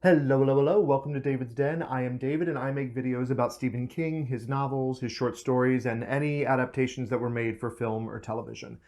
Hello, welcome to David's Den. I am David and I make videos about Stephen King, his novels, his short stories, and any adaptations that were made for film or television.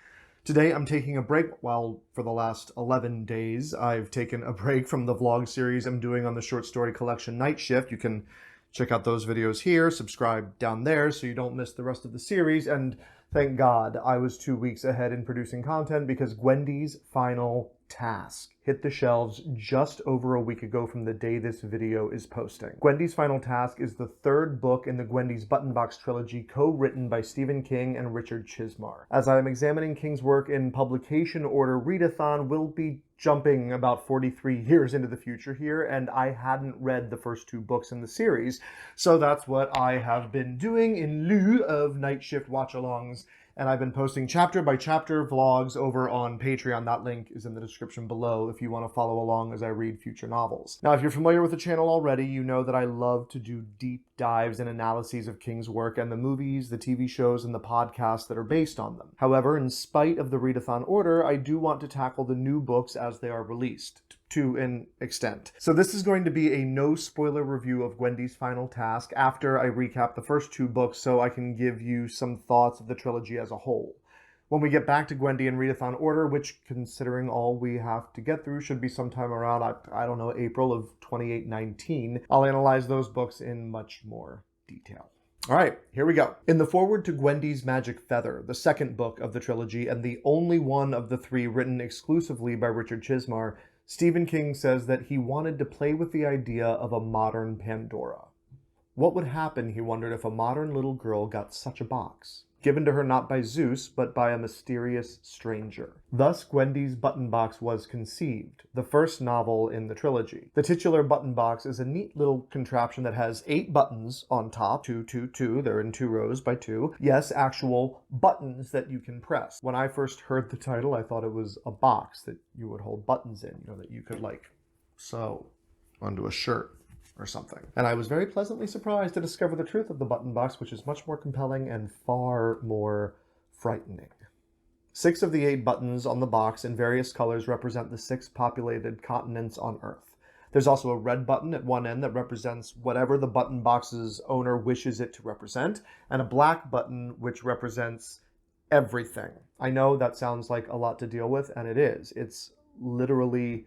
Today I'm taking a break. Well, for the last 11 days I've taken a break from the vlog series I'm doing on the short story collection Night Shift. You can check out those videos here, subscribe down there so you don't miss the rest of the series, and thank God I was 2 weeks ahead in producing content because Gwendy's final task hit the shelves just over a week ago from the day this video is posting. Gwendy's Final Task is the third book in the Gwendy's Button Box trilogy, co-written by Stephen King and Richard Chizmar. As I am examining King's work in publication order, readathon will be jumping about 43 years into the future here, and I hadn't read the first two books in the series, so that's what I have been doing in lieu of night shift watch-alongs. And I've been posting chapter by chapter vlogs over on Patreon. That link is in the description below if you want to follow along as I read future novels. Now, if you're familiar with the channel already, you know that I love to do deep dives and analyses of King's work and the movies, the TV shows, and the podcasts that are based on them. However, in spite of the readathon order, I do want to tackle the new books as they are released, to an extent. So this is going to be a no spoiler review of Gwendy's Final Task after I recap the first two books so I can give you some thoughts of the trilogy as a whole. When we get back to Gwendy in readathon order, which considering all we have to get through should be sometime around, I don't know, April of 2819, I'll analyze those books in much more detail. All right, here we go. In the foreword to Gwendy's Magic Feather, the second book of the trilogy and the only one of the three written exclusively by Richard Chizmar, Stephen King says that he wanted to play with the idea of a modern Pandora. What would happen, he wondered, if a modern little girl got such a box, given to her not by Zeus, but by a mysterious stranger. Thus, Gwendy's Button Box was conceived, the first novel in the trilogy. The titular button box is a neat little contraption that has 8 buttons on top, 2, 2, 2, they're in 2 rows by 2. Yes, actual buttons that you can press. When I first heard the title, I thought it was a box that you would hold buttons in, that you could like sew onto a shirt or something. And I was very pleasantly surprised to discover the truth of the button box, which is much more compelling and far more frightening. 6 of the 8 buttons on the box in various colors represent the 6 populated continents on Earth. There's also a red button at one end that represents whatever the button box's owner wishes it to represent, and a black button which represents everything. I know that sounds like a lot to deal with, and it is. It's literally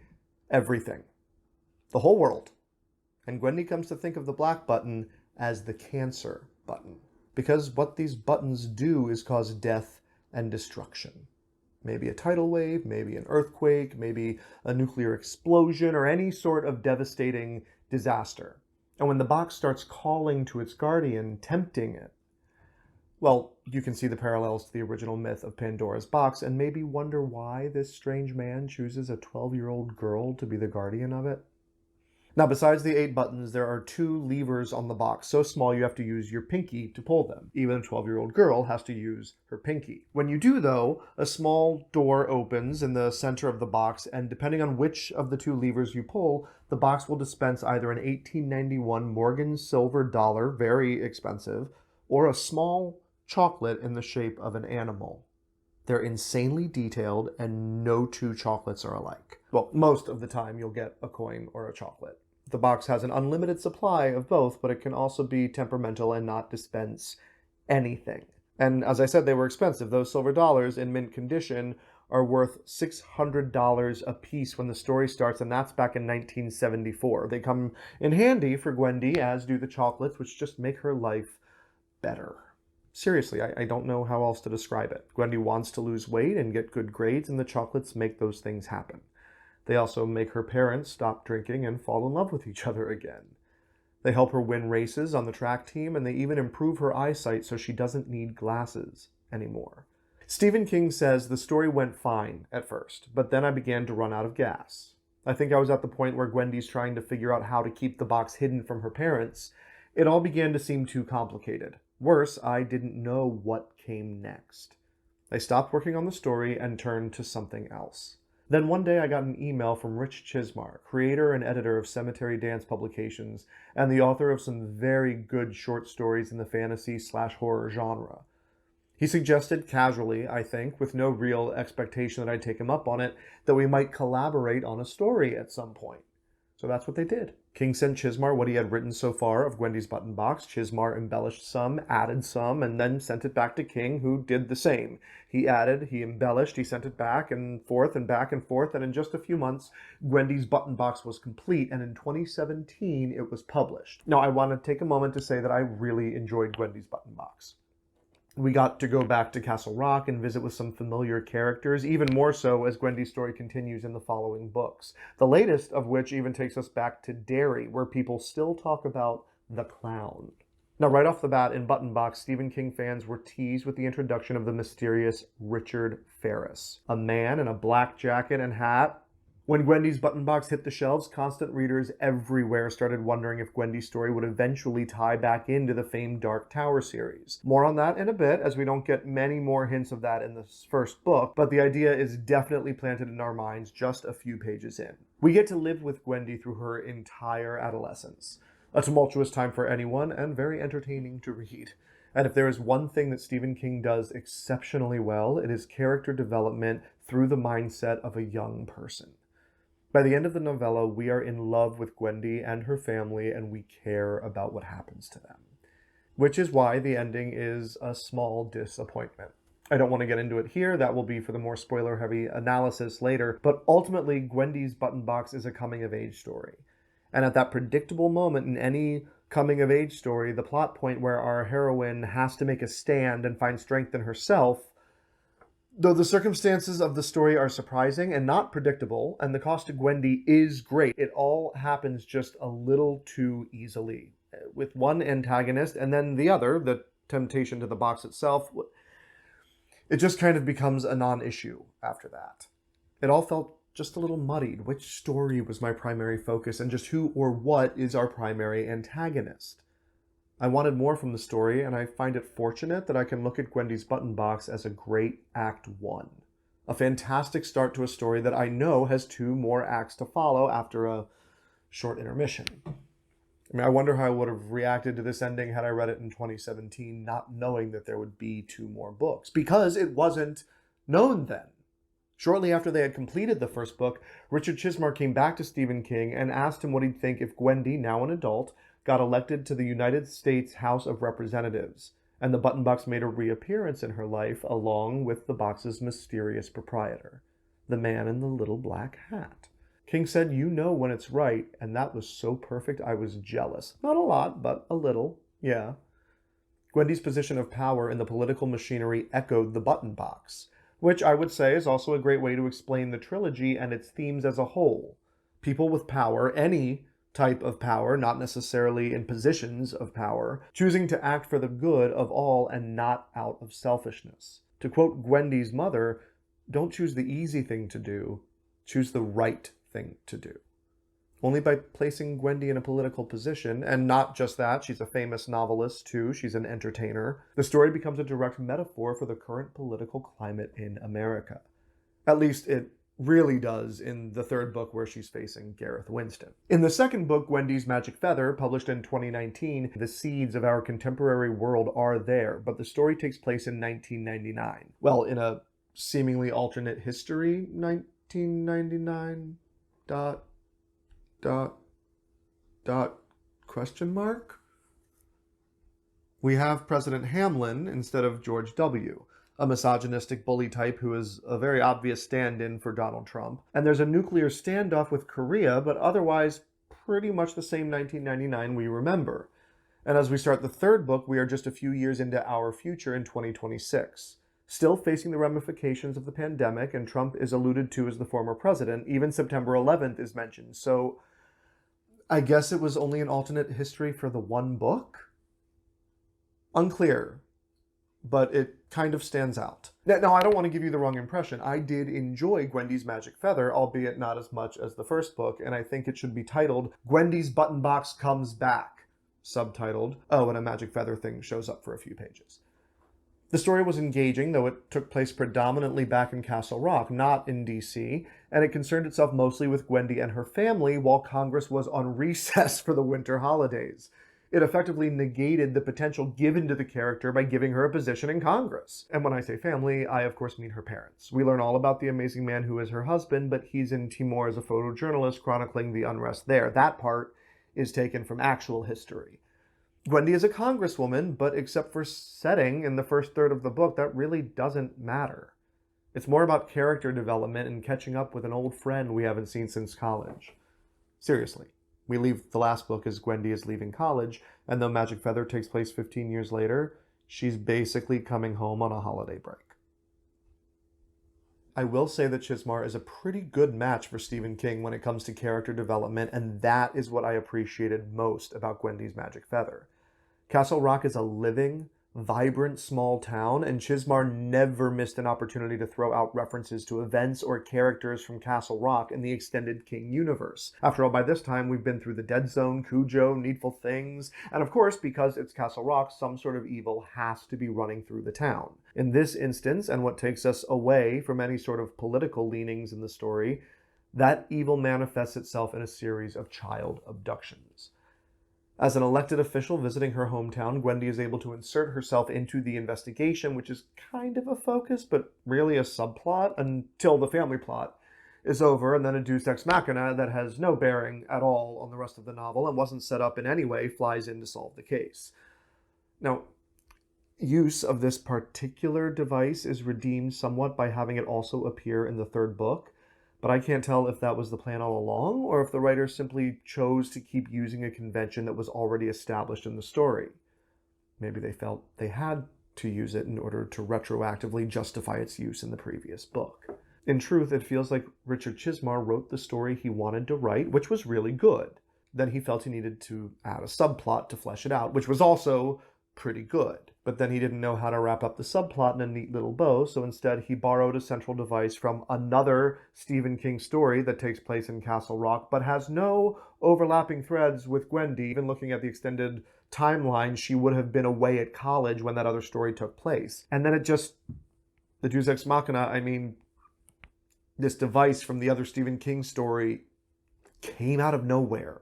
everything. The whole world. And Gwendy comes to think of the black button as the cancer button, because what these buttons do is cause death and destruction. Maybe a tidal wave, maybe an earthquake, maybe a nuclear explosion, or any sort of devastating disaster. And when the box starts calling to its guardian, tempting it, well, you can see the parallels to the original myth of Pandora's box and maybe wonder why this strange man chooses a 12-year-old girl to be the guardian of it. Now, besides the 8 buttons, there are 2 levers on the box, so small you have to use your pinky to pull them. Even a 12-year-old girl has to use her pinky. When you do, though, a small door opens in the center of the box, and depending on which of the 2 levers you pull, the box will dispense either an 1891 Morgan silver dollar, very expensive, or a small chocolate in the shape of an animal. They're insanely detailed, and no 2 chocolates are alike. Well, most of the time you'll get a coin or a chocolate. The box has an unlimited supply of both, but it can also be temperamental and not dispense anything. And as I said, they were expensive. Those silver dollars in mint condition are worth $600 a piece when the story starts, and that's back in 1974. They come in handy for Gwendy, as do the chocolates, which just make her life better. Seriously, I don't know how else to describe it. Gwendy wants to lose weight and get good grades, and the chocolates make those things happen. They also make her parents stop drinking and fall in love with each other again. They help her win races on the track team, and they even improve her eyesight so she doesn't need glasses anymore. Stephen King says the story went fine at first, but then I began to run out of gas. I think I was at the point where Gwendy's trying to figure out how to keep the box hidden from her parents. It all began to seem too complicated. Worse, I didn't know what came next. I stopped working on the story and turned to something else. Then one day I got an email from Richard Chizmar, creator and editor of Cemetery Dance Publications, and the author of some very good short stories in the fantasy/horror genre. He suggested casually, I think, with no real expectation that I'd take him up on it, that we might collaborate on a story at some point. So that's what they did. King sent Chizmar what he had written so far of Gwendy's button box. Chizmar embellished some, added some, and then sent it back to King, who did the same. He added, he embellished, he sent it back and forth, and in just a few months, Gwendy's button box was complete, and in 2017, it was published. Now, I want to take a moment to say that I really enjoyed Gwendy's button box. We got to go back to Castle Rock and visit with some familiar characters, even more so as Gwendy's story continues in the following books. The latest of which even takes us back to Derry, where people still talk about the clown. Now, right off the bat, in Button Box, Stephen King fans were teased with the introduction of the mysterious Richard Ferris, a man in a black jacket and hat. When Gwendy's button box hit the shelves, constant readers everywhere started wondering if Gwendy's story would eventually tie back into the famed Dark Tower series. More on that in a bit, as we don't get many more hints of that in this first book, but the idea is definitely planted in our minds just a few pages in. We get to live with Gwendy through her entire adolescence. A tumultuous time for anyone, and very entertaining to read. And if there is one thing that Stephen King does exceptionally well, it is character development through the mindset of a young person. By the end of the novella, we are in love with Gwendy and her family, and we care about what happens to them. Which is why the ending is a small disappointment. I don't want to get into it here, that will be for the more spoiler-heavy analysis later, but ultimately, Gwendy's button box is a coming-of-age story. And at that predictable moment in any coming-of-age story, the plot point where our heroine has to make a stand and find strength in herself, though the circumstances of the story are surprising and not predictable, and the cost to Gwendy is great, it all happens just a little too easily. With one antagonist, and then the other, the temptation to the box itself, it just kind of becomes a non-issue after that. It all felt just a little muddied. Which story was my primary focus, and just who or what is our primary antagonist? I wanted more from the story, and I find it fortunate that I can look at Gwendy's button box as a great Act 1. A fantastic start to a story that I know has 2 more acts to follow after a short intermission. I wonder how I would have reacted to this ending had I read it in 2017, not knowing that there would be 2 more books, because it wasn't known then. Shortly after they had completed the first book, Richard Chizmar came back to Stephen King and asked him what he'd think if Gwendy, now an adult, got elected to the United States House of Representatives, and the button box made a reappearance in her life along with the box's mysterious proprietor, the man in the little black hat. King said, "You know when it's right," and that was so perfect I was jealous. Not a lot, but a little, yeah. Gwendy's position of power in the political machinery echoed the button box, which I would say is also a great way to explain the trilogy and its themes as a whole. People with power, any type of power, not necessarily in positions of power, choosing to act for the good of all and not out of selfishness. To quote Gwendy's mother, "Don't choose the easy thing to do, choose the right thing to do." Only by placing Gwendy in a political position, and not just that, she's a famous novelist too, she's an entertainer, the story becomes a direct metaphor for the current political climate in America. At least it really does in the third book where she's facing Gareth Winston. In the second book, Gwendy's Magic Feather, published in 2019, the seeds of our contemporary world are there, but the story takes place in 1999. Well, in a seemingly alternate history, 1999, ... question mark? We have President Hamlin instead of George W., a misogynistic bully type who is a very obvious stand-in for Donald Trump. And there's a nuclear standoff with Korea, but otherwise pretty much the same 1999 we remember. And as we start the third book, we are just a few years into our future in 2026. Still facing the ramifications of the pandemic, and Trump is alluded to as the former president. Even September 11th is mentioned. So I guess it was only an alternate history for the one book? Unclear, but it kind of stands out. Now, I don't want to give you the wrong impression. I did enjoy Gwendy's Magic Feather, albeit not as much as the first book, and I think it should be titled Gwendy's Button Box Comes Back, subtitled, oh, and a magic feather thing shows up for a few pages. The story was engaging, though it took place predominantly back in Castle Rock, not in DC, and it concerned itself mostly with Gwendy and her family while Congress was on recess for the winter holidays. It effectively negated the potential given to the character by giving her a position in Congress. And when I say family, I of course mean her parents. We learn all about the amazing man who is her husband, but he's in Timor as a photojournalist chronicling the unrest there. That part is taken from actual history. Gwendy is a congresswoman, but except for setting in the first third of the book, that really doesn't matter. It's more about character development and catching up with an old friend we haven't seen since college. Seriously. We leave the last book as Gwendy is leaving college, and though Magic Feather takes place 15 years later, she's basically coming home on a holiday break. I will say that Chizmar is a pretty good match for Stephen King when it comes to character development, and that is what I appreciated most about Gwendy's Magic Feather. Castle Rock is a living, vibrant small town, and Chizmar never missed an opportunity to throw out references to events or characters from Castle Rock in the extended King universe. After all, by this time, we've been through the Dead Zone, Cujo, Needful Things, and of course, because it's Castle Rock, some sort of evil has to be running through the town. In this instance, and what takes us away from any sort of political leanings in the story, that evil manifests itself in a series of child abductions. As an elected official visiting her hometown, Gwendy is able to insert herself into the investigation, which is kind of a focus, but really a subplot until the family plot is over, and then a deus ex machina that has no bearing at all on the rest of the novel and wasn't set up in any way flies in to solve the case. Now, use of this particular device is redeemed somewhat by having it also appear in the third book, but I can't tell if that was the plan all along, or if the writers simply chose to keep using a convention that was already established in the story. Maybe they felt they had to use it in order to retroactively justify its use in the previous book. In truth, it feels like Richard Chizmar wrote the story he wanted to write, which was really good. Then he felt he needed to add a subplot to flesh it out, which was also pretty good. But then he didn't know how to wrap up the subplot in a neat little bow, so instead he borrowed a central device from another Stephen King story that takes place in Castle Rock, but has no overlapping threads with Gwendy. Even looking at the extended timeline, she would have been away at college when that other story took place. And then the deus ex machina, this device from the other Stephen King story came out of nowhere.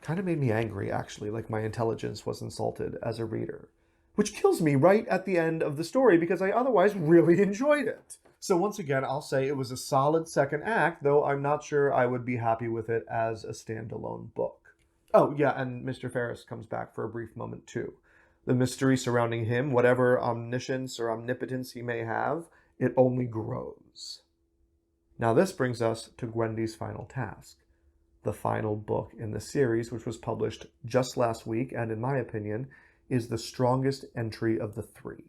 Kind of made me angry, actually, like my intelligence was insulted as a reader. Which kills me right at the end of the story because I otherwise really enjoyed it. So once again, I'll say it was a solid second act, though I'm not sure I would be happy with it as a standalone book. Oh, yeah, and Mr. Ferris comes back for a brief moment, too. The mystery surrounding him, whatever omniscience or omnipotence he may have, it only grows. Now this brings us to Gwendy's final task. The final book in the series, which was published just last week, and in my opinion, is the strongest entry of the three.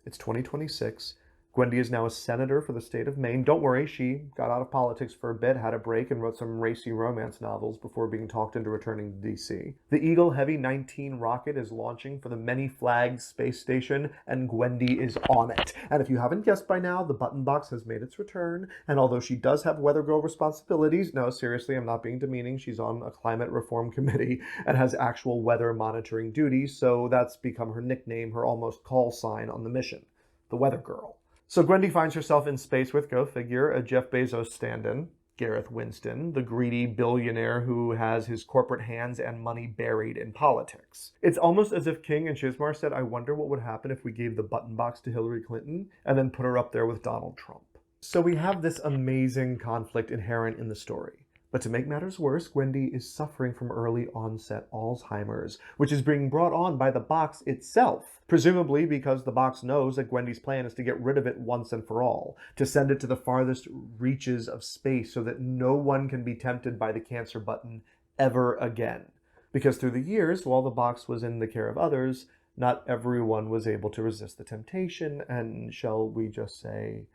It's 2026. Gwendy is now a senator for the state of Maine. Don't worry, she got out of politics for a bit, had a break, and wrote some racy romance novels before being talked into returning to DC. The Eagle Heavy 19 rocket is launching for the many-flagged space station, and Gwendy is on it. And if you haven't guessed by now, the button box has made its return, and although she does have weather girl responsibilities, no, seriously, I'm not being demeaning, she's on a climate reform committee and has actual weather monitoring duties, so that's become her nickname, her almost call sign on the mission, the Weather Girl. So Gwendy finds herself in space with, go figure, a Jeff Bezos stand-in, Gareth Winston, the greedy billionaire who has his corporate hands and money buried in politics. It's almost as if King and Chizmar said, I wonder what would happen if we gave the button box to Hillary Clinton and then put her up there with Donald Trump. So we have this amazing conflict inherent in the story. But to make matters worse, Gwendy is suffering from early onset Alzheimer's, which is being brought on by the box itself. Presumably because the box knows that Gwendy's plan is to get rid of it once and for all, to send it to the farthest reaches of space so that no one can be tempted by the cancer button ever again. Because through the years, while the box was in the care of others, not everyone was able to resist the temptation, and shall we just say,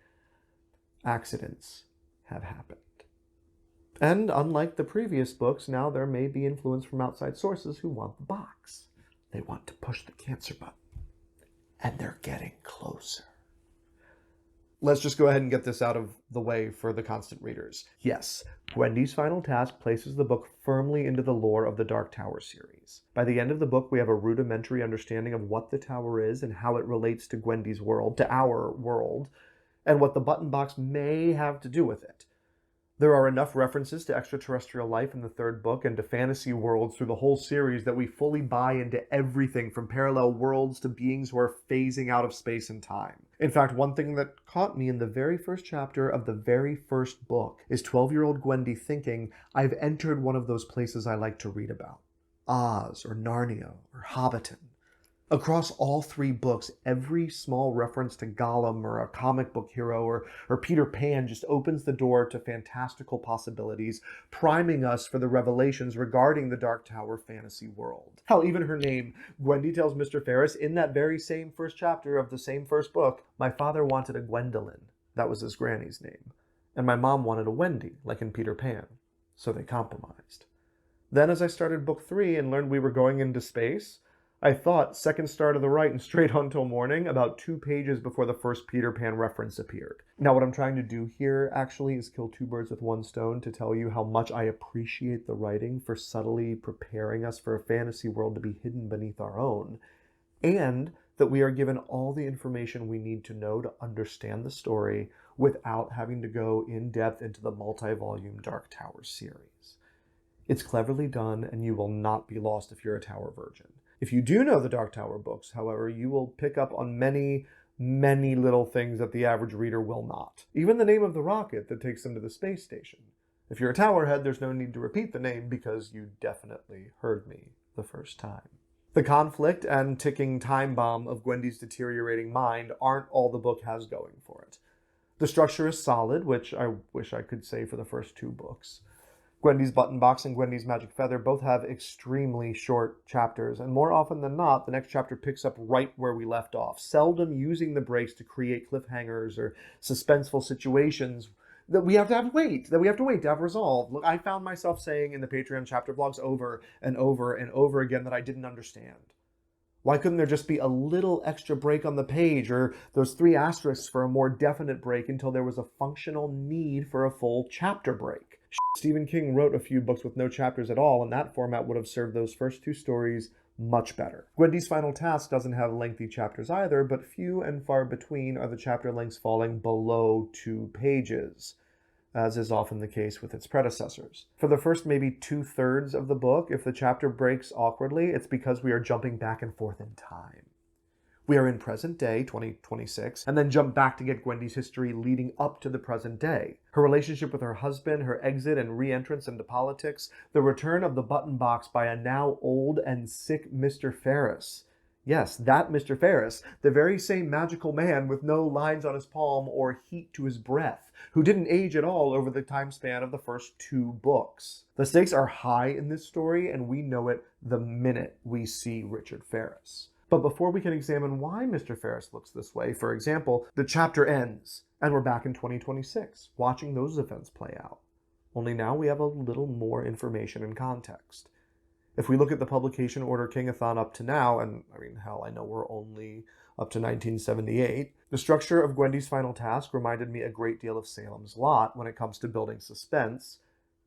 accidents have happened. And unlike the previous books, now there may be influence from outside sources who want the box. They want to push the cancer button. And they're getting closer. Let's just go ahead and get this out of the way for the constant readers. Yes, Gwendy's final task places the book firmly into the lore of the Dark Tower series. By the end of the book, we have a rudimentary understanding of what the tower is and how it relates to Gwendy's world, to our world, and what the button box may have to do with it. There are enough references to extraterrestrial life in the third book and to fantasy worlds through the whole series that we fully buy into everything from parallel worlds to beings who are phasing out of space and time. In fact, one thing that caught me in the very first chapter of the very first book is 12-year-old Gwendy thinking, I've entered one of those places I like to read about. Oz, or Narnia, or Hobbiton. Across all three books, every small reference to Gollum or a comic book hero or Peter Pan just opens the door to fantastical possibilities, priming us for the revelations regarding the Dark Tower fantasy world. Hell, even her name, Gwendy tells Mr. Ferris in that very same first chapter of the same first book, my father wanted a Gwendolyn. That was his granny's name. And my mom wanted a Wendy, like in Peter Pan. So they compromised. Then as I started book 3 and learned we were going into space, I thought second star to the right and straight on till morning about 2 pages before the first Peter Pan reference appeared. Now what I'm trying to do here actually is kill 2 birds with 1 stone to tell you how much I appreciate the writing for subtly preparing us for a fantasy world to be hidden beneath our own, and that we are given all the information we need to know to understand the story without having to go in depth into the multi-volume Dark Tower series. It's cleverly done, and you will not be lost if you're a Tower virgin. If you do know the Dark Tower books, however, you will pick up on many, many little things that the average reader will not. Even the name of the rocket that takes them to the space station. If you're a Towerhead, there's no need to repeat the name because you definitely heard me the first time. The conflict and ticking time bomb of Gwendy's deteriorating mind aren't all the book has going for it. The structure is solid, which I wish I could say for the first 2 books. Gwendy's Button Box and Gwendy's Magic Feather both have extremely short chapters, and more often than not, the next chapter picks up right where we left off, seldom using the breaks to create cliffhangers or suspenseful situations that we have to wait to have resolved. Look, I found myself saying in the Patreon chapter vlogs over and over and over again that I didn't understand. Why couldn't there just be a little extra break on the page, or those 3 asterisks for a more definite break until there was a functional need for a full chapter break? Stephen King wrote a few books with no chapters at all, and that format would have served those first 2 stories much better. Gwendy's Final Task doesn't have lengthy chapters either, but few and far between are the chapter lengths falling below 2 pages, as is often the case with its predecessors. For the first maybe 2/3 of the book, if the chapter breaks awkwardly, it's because we are jumping back and forth in time. We are in present day, 2026, and then jump back to get Gwendy's history leading up to the present day. Her relationship with her husband, her exit and re-entrance into politics, the return of the Button Box by a now old and sick Mr. Ferris. Yes, that Mr. Ferris, the very same magical man with no lines on his palm or heat to his breath, who didn't age at all over the time span of the first 2 books. The stakes are high in this story, and we know it the minute we see Richard Ferris. But before we can examine why Mr. Ferris looks this way, for example, the chapter ends, and we're back in 2026, watching those events play out. Only now we have a little more information and context. If we look at the publication order King-a-thon up to now, and I mean, hell, I know we're only up to 1978, the structure of Gwendy's Final Task reminded me a great deal of Salem's Lot when it comes to building suspense,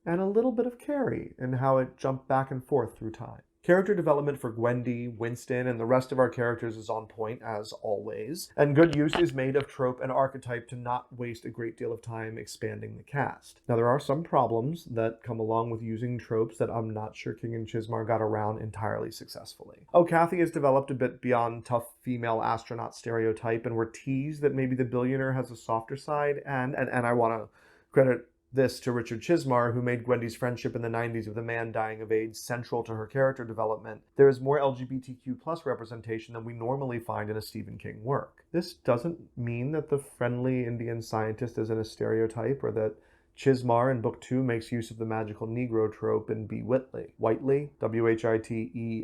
and a little bit of Carrie in how it jumped back and forth through time. Character development for Gwendy, Winston, and the rest of our characters is on point, as always, and good use is made of trope and archetype to not waste a great deal of time expanding the cast. Now, there are some problems that come along with using tropes that I'm not sure King and Chizmar got around entirely successfully. Oh, Kathy has developed a bit beyond tough female astronaut stereotype, and we're teased that maybe the billionaire has a softer side, and I want to credit this to Richard Chizmar, who made Gwendy's friendship in the 90s with a man dying of AIDS central to her character development. There is more LGBTQ+ representation than we normally find in a Stephen King work. This doesn't mean that the friendly Indian scientist isn't a stereotype, or that Chizmar in Book 2 makes use of the magical Negro trope in B. Whitley. Whiteley? W-H-I-T-E-L-E-Y.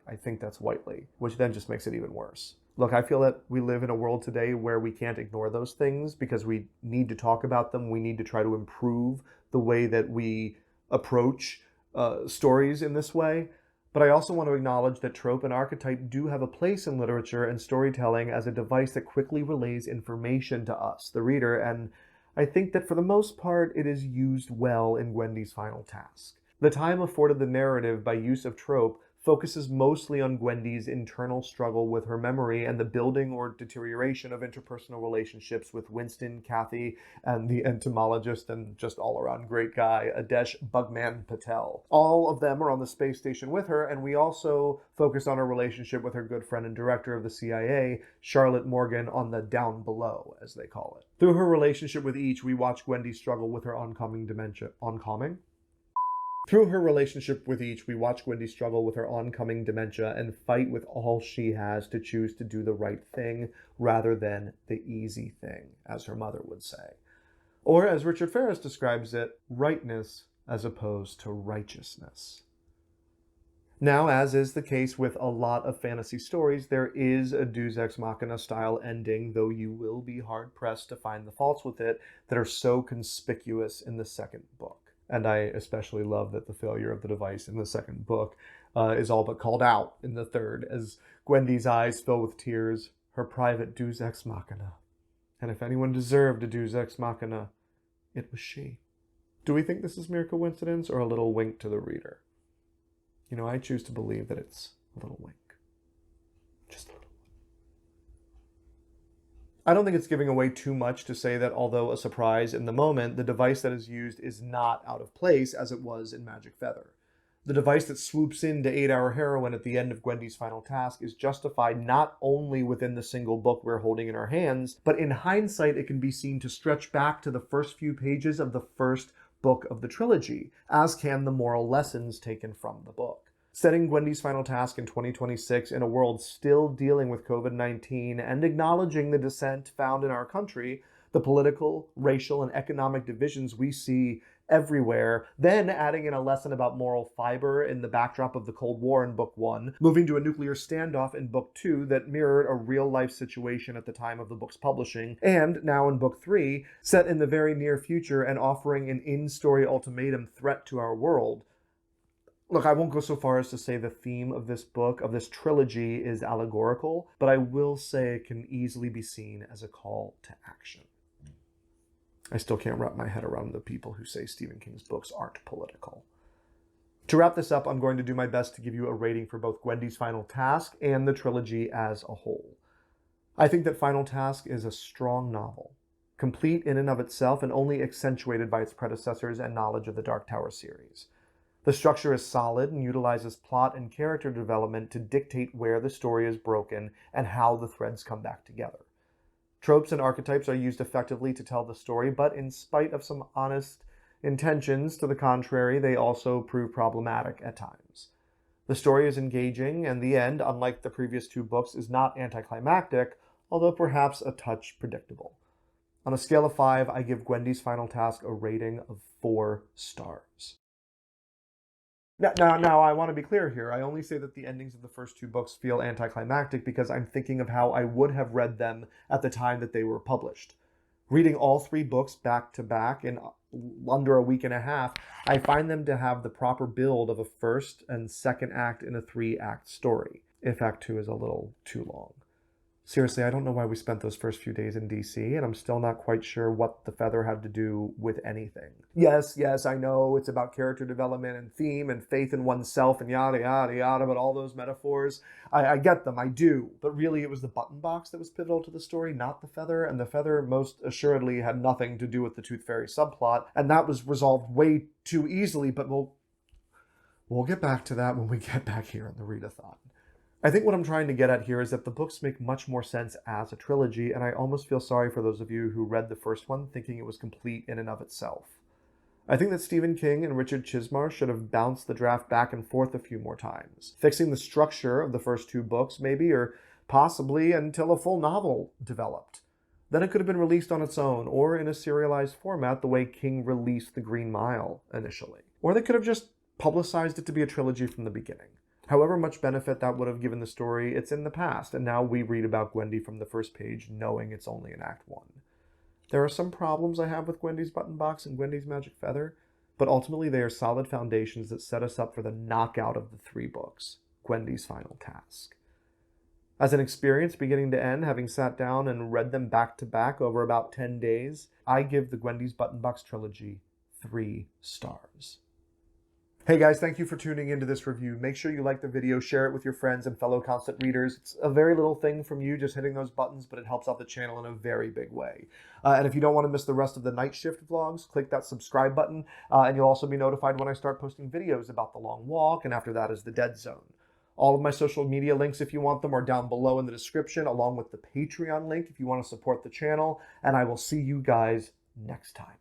I think that's Whiteley, which then just makes it even worse. Look, I feel that we live in a world today where we can't ignore those things because we need to talk about them. We need to try to improve the way that we approach stories in this way. But I also want to acknowledge that trope and archetype do have a place in literature and storytelling as a device that quickly relays information to us, the reader, and I think that for the most part it is used well in Gwendy's Final Task. The time afforded the narrative by use of trope focuses mostly on Gwendy's internal struggle with her memory and the building or deterioration of interpersonal relationships with Winston, Kathy, and the entomologist and just all-around great guy, Adesh Bugman Patel. All of them are on the space station with her, and we also focus on her relationship with her good friend and director of the CIA, Charlotte Morgan, on the down below, as they call it. Through her relationship with each, we watch Gwendy struggle with her oncoming dementia. Through her relationship with each, we watch Gwendy struggle with her oncoming dementia and fight with all she has to choose to do the right thing rather than the easy thing, as her mother would say. Or, as Richard Ferris describes it, rightness as opposed to righteousness. Now, as is the case with a lot of fantasy stories, there is a Deus Ex Machina style ending, though you will be hard-pressed to find the faults with it that are so conspicuous in the second book. And I especially love that the failure of the device in the second book is all but called out in the third, as Gwendy's eyes fill with tears, her private Deus Ex Machina. And if anyone deserved a Deus Ex Machina, it was she. Do we think this is mere coincidence or a little wink to the reader? You know, I choose to believe that it's a little wink. Just a little. I don't think it's giving away too much to say that although a surprise in the moment, the device that is used is not out of place as it was in Magic Feather. The device that swoops in to aid our heroine at the end of Gwendy's final task is justified not only within the single book we're holding in our hands, but in hindsight it can be seen to stretch back to the first few pages of the first book of the trilogy, as can the moral lessons taken from the book. Setting Gwendy's final task in 2026 in a world still dealing with COVID-19 and acknowledging the dissent found in our country, the political, racial, and economic divisions we see everywhere, then adding in a lesson about moral fiber in the backdrop of the Cold War in Book 1, moving to a nuclear standoff in Book 2 that mirrored a real-life situation at the time of the book's publishing, and now in Book 3, set in the very near future and offering an in-story ultimatum threat to our world. Look, I won't go so far as to say the theme of this book, of this trilogy, is allegorical, but I will say it can easily be seen as a call to action. I still can't wrap my head around the people who say Stephen King's books aren't political. To wrap this up, I'm going to do my best to give you a rating for both Gwendy's Final Task and the trilogy as a whole. I think that Final Task is a strong novel, complete in and of itself and only accentuated by its predecessors and knowledge of the Dark Tower series. The structure is solid and utilizes plot and character development to dictate where the story is broken and how the threads come back together. Tropes and archetypes are used effectively to tell the story, but in spite of some honest intentions to the contrary, they also prove problematic at times. The story is engaging, and the end, unlike the previous two books, is not anticlimactic, although perhaps a touch predictable. On a scale of 5, I give Gwendy's Final Task a rating of 4 stars. Now, I want to be clear here. I only say that the endings of the first two books feel anticlimactic because I'm thinking of how I would have read them at the time that they were published. Reading all 3 books back to back in under a week and a half, I find them to have the proper build of a first and second act in a 3-act story, if Act 2 is a little too long. Seriously, I don't know why we spent those first few days in DC, and I'm still not quite sure what the feather had to do with anything. Yes, I know it's about character development and theme and faith in oneself and yada, yada, yada, but all those metaphors, I get them, I do. But really, it was the button box that was pivotal to the story, not the feather, and the feather most assuredly had nothing to do with the Tooth Fairy subplot, and that was resolved way too easily, but we'll get back to that when we get back here in the readathon. I think what I'm trying to get at here is that the books make much more sense as a trilogy, and I almost feel sorry for those of you who read the first one thinking it was complete in and of itself. I think that Stephen King and Richard Chizmar should have bounced the draft back and forth a few more times, fixing the structure of the first 2 books maybe, or possibly until a full novel developed. Then it could have been released on its own, or in a serialized format the way King released The Green Mile initially. Or they could have just publicized it to be a trilogy from the beginning. However much benefit that would have given the story, it's in the past, and now we read about Gwendy from the first page knowing it's only in Act 1. There are some problems I have with Gwendy's button box and Gwendy's magic feather, but ultimately they are solid foundations that set us up for the knockout of the 3 books, Gwendy's Final Task. As an experience beginning to end, having sat down and read them back to back over about 10 days, I give the Gwendy's Button Box trilogy 3 stars. Hey guys, thank you for tuning into this review. Make sure you like the video, share it with your friends and fellow constant readers. It's a very little thing from you, just hitting those buttons, but it helps out the channel in a very big way. And if you don't want to miss the rest of the night shift vlogs, click that subscribe button, and you'll also be notified when I start posting videos about the long walk, and after that is the dead zone. All of my social media links, if you want them, are down below in the description, along with the Patreon link if you want to support the channel, and I will see you guys next time.